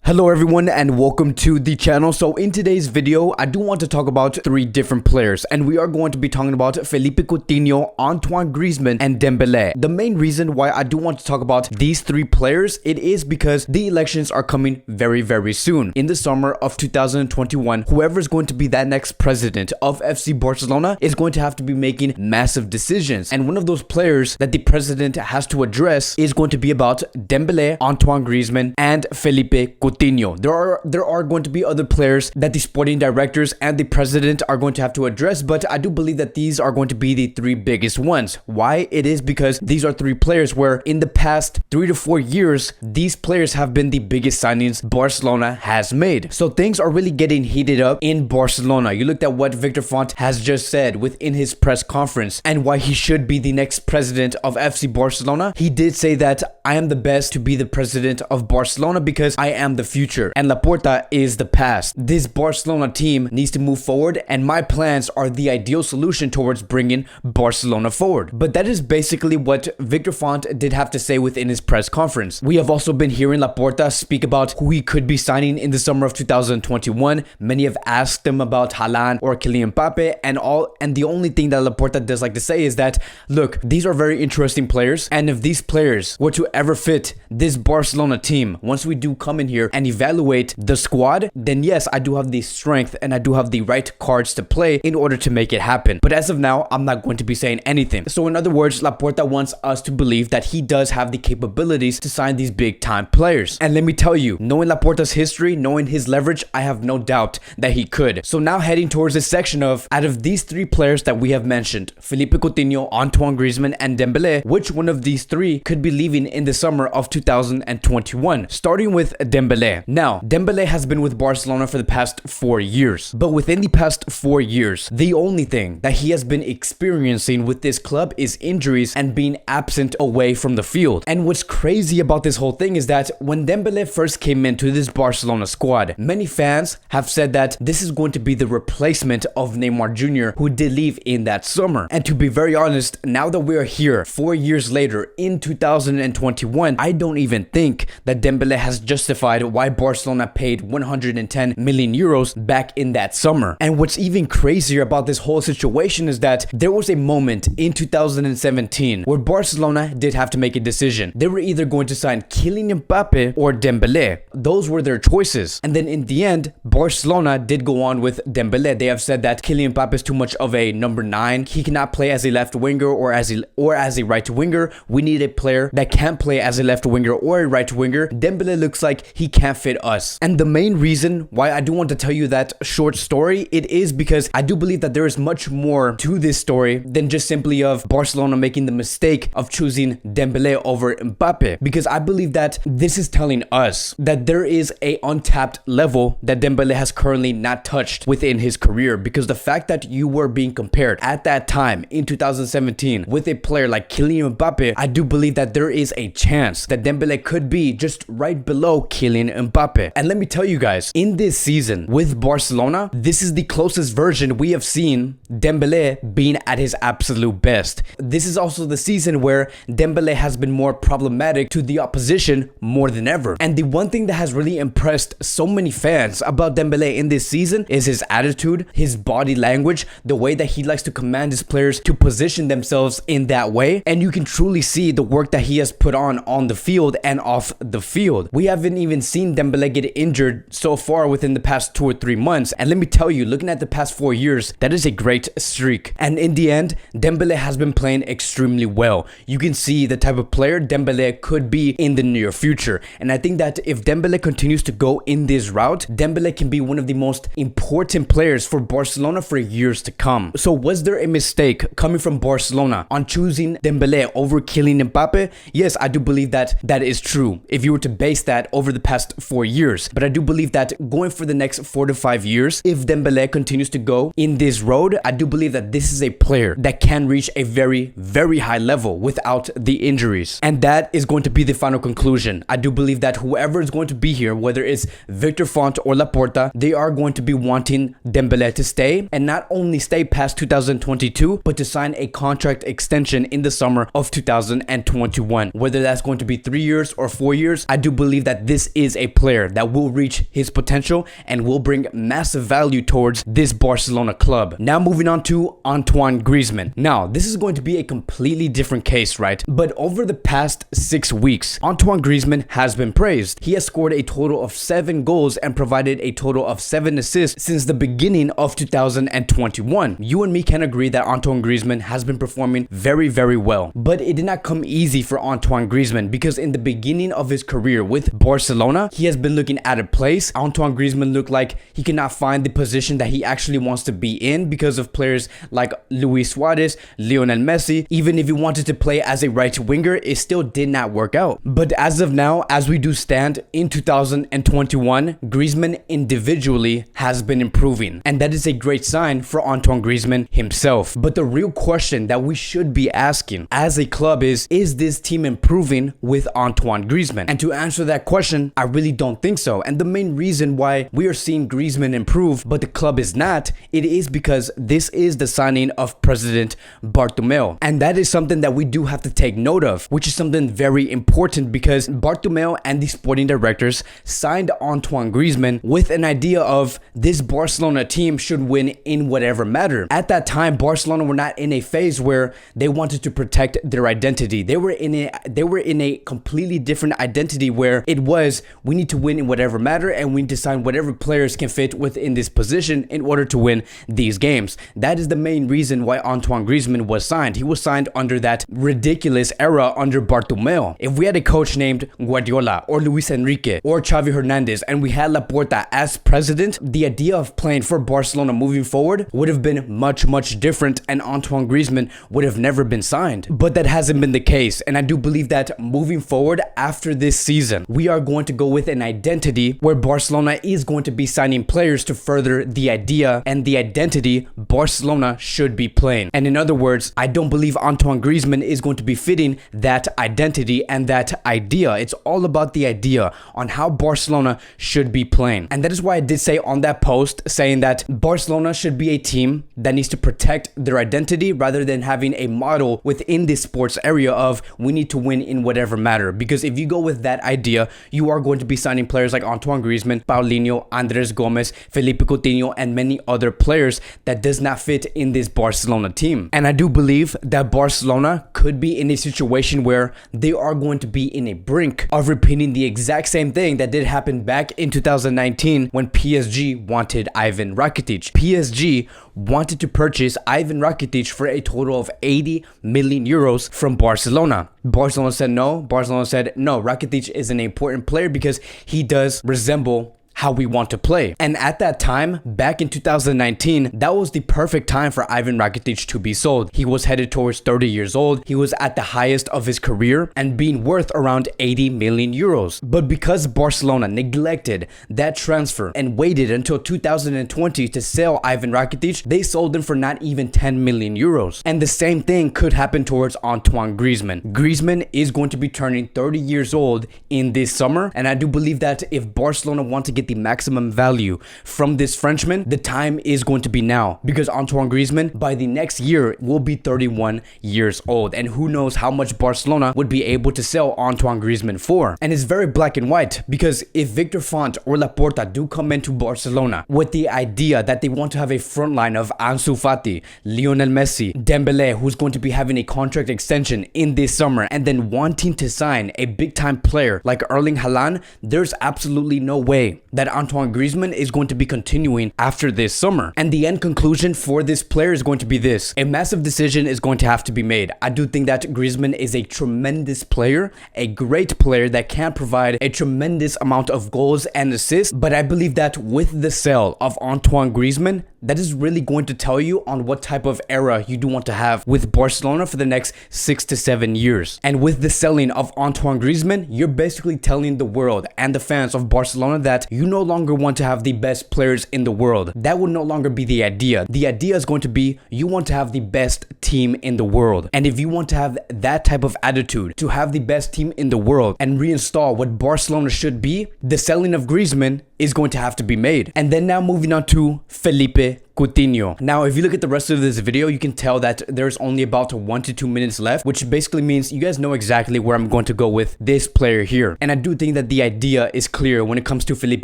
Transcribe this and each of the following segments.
Hello everyone and welcome to the channel. So in today's video, I do want to talk about three different players, and we are going to be talking about Felipe Coutinho, Antoine Griezmann, and Dembélé. The main reason why I do want to talk about these three players, it is because the elections are coming very soon. In the summer of 2021, whoever is going to be that next president of FC Barcelona is going to have to be making massive decisions. And one of those players that the president has to address is going to be about Dembélé, Antoine Griezmann, and Felipe Coutinho. There are going to be other players that the sporting directors and the president are going to have to address, but I do believe that these are going to be the three biggest ones. Why? It is because these are three players where in the past 3 to 4 years, these players have been the biggest signings Barcelona has made. So things are really getting heated up in Barcelona. You looked at what Victor Font has just said within his press conference and why he should be the next president of FC Barcelona. He did say that I am the best to be the president of Barcelona because I am the future and Laporta is the past. This Barcelona team needs to move forward, and my plans are the ideal solution towards bringing Barcelona forward. But that is basically what Victor Font did have to say within his press conference. We have also been hearing Laporta speak about who he could be signing in the summer of 2021. Many have asked him about Haaland or Kylian Mbappe and the only thing that Laporta does like to say is that, look, these are very interesting players, and if these players were to ever fit this Barcelona team, once we do come in here and evaluate the squad, then yes, I do have the strength and I do have the right cards to play in order to make it happen. But as of now, I'm not going to be saying anything. So in other words, Laporta wants us to believe that he does have the capabilities to sign these big time players. And let me tell you, knowing Laporta's history, knowing his leverage, I have no doubt that he could. So now heading towards this section of, out of these three players that we have mentioned, Felipe Coutinho, Antoine Griezmann, and Dembélé, which one of these three could be leaving in the summer of 2021? Starting with Dembélé. Now, Dembélé has been with Barcelona for the past 4 years, but within the past 4 years, the only thing that he has been experiencing with this club is injuries and being absent away from the field. And what's crazy about this whole thing is that when Dembélé first came into this Barcelona squad, many fans have said that this is going to be the replacement of Neymar Jr., who did leave in that summer. And to be very honest, now that we are here 4 years later in 2021, I don't even think that Dembélé has justified why Barcelona paid 110 million euros back in that summer. And what's even crazier about this whole situation is that there was a moment in 2017 where Barcelona did have to make a decision. They were either going to sign Kylian Mbappe or Dembélé. Those were their choices. And then in the end, Barcelona did go on with Dembélé. They have said that Kylian Mbappe is too much of a number 9. He cannot play as a left winger or as a right winger. We need a player that can play as a left winger or a right winger. Dembélé looks like he can't fit us. And the main reason why I do want to tell you that short story, it is because I do believe that there is much more to this story than just simply of Barcelona making the mistake of choosing Dembélé over Mbappe, because I believe that this is telling us that there is a untapped level that Dembélé has currently not touched within his career, because the fact that you were being compared at that time in 2017 with a player like Kylian Mbappe, I do believe that there is a chance that Dembélé could be just right below Kylian Mbappe. And let me tell you guys, in this season with Barcelona, this is the closest version we have seen Dembélé being at his absolute best. This is also the season where Dembélé has been more problematic to the opposition more than ever. And the one thing that has really impressed so many fans about Dembélé in this season is his attitude, his body language, the way that he likes to command his players to position themselves in that way. And you can truly see the work that he has put on the field and off the field. We haven't even seen Dembélé get injured so far within the past 2 or 3 months. And let me tell you, looking at the past 4 years, that is a great streak. And in the end, Dembélé has been playing extremely well. You can see the type of player Dembélé could be in the near future. And I think that if Dembélé continues to go in this route, Dembélé can be one of the most important players for Barcelona for years to come. So was there a mistake coming from Barcelona on choosing Dembélé over Kylian Mbappe? Yes, I do believe that that is true if you were to base that over the past 4 years. But I do believe that going for the next 4 to 5 years, if Dembélé continues to go in this road, I do believe that this is a player that can reach a very high level without the injuries. And that is going to be the final conclusion. I do believe that whoever is going to be here, whether it's Victor Font or Laporta, they are going to be wanting Dembélé to stay, and not only stay past 2022, but to sign a contract extension in the summer of 2021. Whether that's going to be 3 years or 4 years, I do believe that this is a player that will reach his potential and will bring massive value towards this Barcelona club. Now moving on to Antoine Griezmann. Now, this is going to be a completely different case, right? But over the past 6 weeks, Antoine Griezmann has been praised. He has scored a total of 7 goals and provided a total of 7 assists since the beginning of 2021. You and me can agree that Antoine Griezmann has been performing very, very well. But it did not come easy for Antoine Griezmann, because in the beginning of his career with Barcelona, he has been looking out of place. Antoine Griezmann looked like he cannot find the position that he actually wants to be in because of players like Luis Suarez, Lionel Messi. Even if he wanted to play as a right winger, it still did not work out. But as of now, as we do stand in 2021, Griezmann individually has been improving, and that is a great sign for Antoine Griezmann himself. But the real question that we should be asking as a club is this team improving with Antoine Griezmann? And to answer that question, I really don't think so. And the main reason why we are seeing Griezmann improve but the club is not, it is because this is the signing of President Bartomeu. And that is something that we do have to take note of, which is something very important, because Bartomeu and the sporting directors signed Antoine Griezmann with an idea of this Barcelona team should win in whatever matter. At that time, Barcelona were not in a phase where they wanted to protect their identity. They were in a completely different identity where it was, we need to win in whatever matter and we need to sign whatever players can fit within this position in order to win these games. That is the main reason why Antoine Griezmann was signed. He was signed under that ridiculous era under Bartomeu. If we had a coach named Guardiola or Luis Enrique or Xavi Hernandez and we had Laporta as president, the idea of playing for Barcelona moving forward would have been much, much different, and Antoine Griezmann would have never been signed. But that hasn't been the case, and I do believe that moving forward after this season, we are going to go with an identity where Barcelona is going to be signing players to further the idea and the identity Barcelona should be playing. And in other words, I don't believe Antoine Griezmann is going to be fitting that identity and that idea. It's all about the idea on how Barcelona should be playing. And that is why I did say on that post saying that Barcelona should be a team that needs to protect their identity rather than having a model within this sports area of we need to win in whatever matter. Because if you go with that idea, you are going to be signing players like Antoine Griezmann, Paulinho, Andres Gomez, Felipe Coutinho, and many other players that does not fit in this Barcelona team. And I do believe that Barcelona could be in a situation where they are going to be in a brink of repeating the exact same thing that did happen back in 2019 when PSG wanted Ivan Rakitic. PSG wanted to purchase Ivan Rakitic for a total of 80 million euros from Barcelona. Barcelona said no. Barcelona said no, Rakitic is an important player because he does resemble how we want to play. And at that time, back in 2019, that was the perfect time for Ivan Rakitic to be sold. He was headed towards 30 years old. He was at the highest of his career and being worth around 80 million euros. But because Barcelona neglected that transfer and waited until 2020 to sell Ivan Rakitic, they sold him for not even 10 million euros. And the same thing could happen towards Antoine Griezmann. Griezmann is going to be turning 30 years old in this summer, and I do believe that if Barcelona want to get the maximum value from this Frenchman, the time is going to be now, because Antoine Griezmann by the next year will be 31 years old, and who knows how much Barcelona would be able to sell Antoine Griezmann for. And it's very black and white, because if Victor Font or Laporta do come into Barcelona with the idea that they want to have a front line of Ansu Fati, Lionel Messi, Dembélé, who's going to be having a contract extension in this summer, and then wanting to sign a big time player like Erling Haaland, there's absolutely no way that Antoine Griezmann is going to be continuing after this summer. And the end conclusion for this player is going to be this: a massive decision is going to have to be made. I do think that Griezmann is a tremendous player, a great player that can provide a tremendous amount of goals and assists, but I believe that with the sale of Antoine Griezmann, that is really going to tell you on what type of era you do want to have with Barcelona for the next 6 to 7 years. And with the selling of Antoine Griezmann, you're basically telling the world and the fans of Barcelona that you no longer want to have the best players in the world. That will no longer be the idea. The idea is going to be you want to have the best team in the world. And if you want to have that type of attitude, to have the best team in the world and reinstall what Barcelona should be, the selling of Griezmann is going to have to be made. And then now moving on to Felipe Coutinho. Now, if you look at the rest of this video, you can tell that there's only about 1 to 2 minutes left, which basically means you guys know exactly where I'm going to go with this player here. And I do think that the idea is clear when it comes to Felipe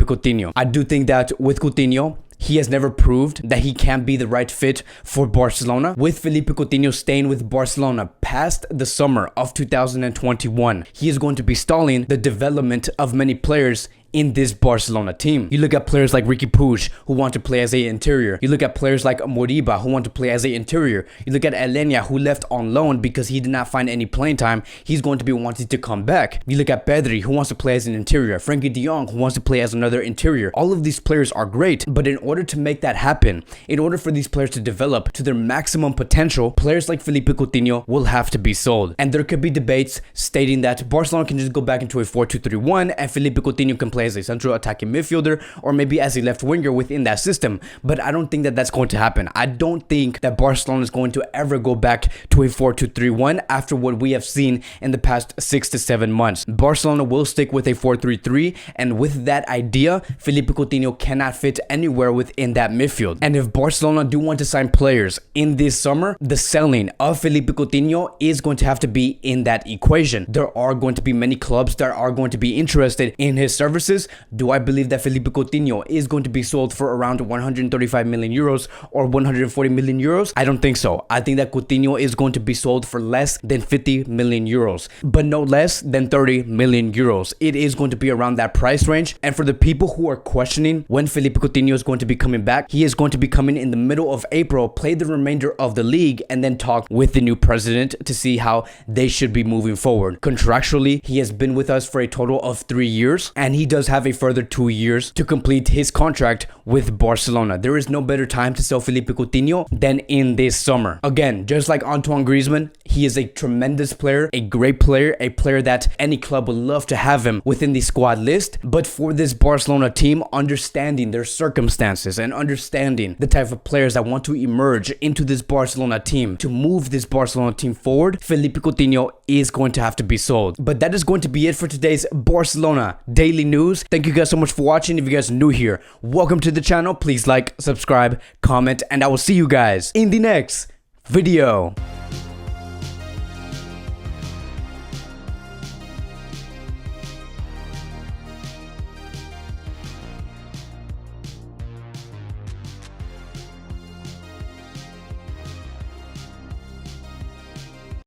Coutinho. I do think that with Coutinho, he has never proved that he can be the right fit for Barcelona. With Felipe Coutinho staying with Barcelona past the summer of 2021, he is going to be stalling the development of many players in this Barcelona team. You look at players like Riqui Puig, who want to play as an interior. You look at players like Moriba, who want to play as an interior. You look at Elenia, who left on loan because he did not find any playing time. He's going to be wanting to come back. You look at Pedri, who wants to play as an interior. Frankie de Jong, who wants to play as another interior. All of these players are great, but in order to make that happen, in order for these players to develop to their maximum potential, players like Felipe Coutinho will have to be sold. And there could be debates stating that Barcelona can just go back into a 4-2-3-1 and Felipe Coutinho can play as a central attacking midfielder or maybe as a left winger within that system. But I don't think that that's going to happen. I don't think that Barcelona is going to ever go back to a 4-2-3-1 after what we have seen in the past 6 to 7 months. Barcelona will stick with a 4-3-3, and with that idea, Felipe Coutinho cannot fit anywhere within that midfield. And if Barcelona do want to sign players in this summer, the selling of Felipe Coutinho is going to have to be in that equation. There are going to be many clubs that are going to be interested in his services. Do I believe that Felipe Coutinho is going to be sold for around 135 million euros or 140 million euros? I don't think so. I think that Coutinho is going to be sold for less than 50 million euros, but no less than 30 million euros. It is going to be around that price range. And for the people who are questioning when Felipe Coutinho is going to be coming back, he is going to be coming in the middle of April, play the remainder of the league, and then talk with the new president to see how they should be moving forward. Contractually, he has been with us for a total of 3 years, and he does have a further 2 years to complete his contract with Barcelona. There is no better time to sell Felipe Coutinho than in this summer. Again, just like Antoine Griezmann, he is a tremendous player, a great player, a player that any club would love to have him within the squad list. But for this Barcelona team, understanding their circumstances and understanding the type of players that want to emerge into this Barcelona team to move this Barcelona team forward, Felipe Coutinho is going to have to be sold. But that is going to be it for today's Barcelona Daily News. Thank you guys so much for watching. If you guys are new here, welcome to the channel. Please like, subscribe, comment, and I will see you guys in the next video.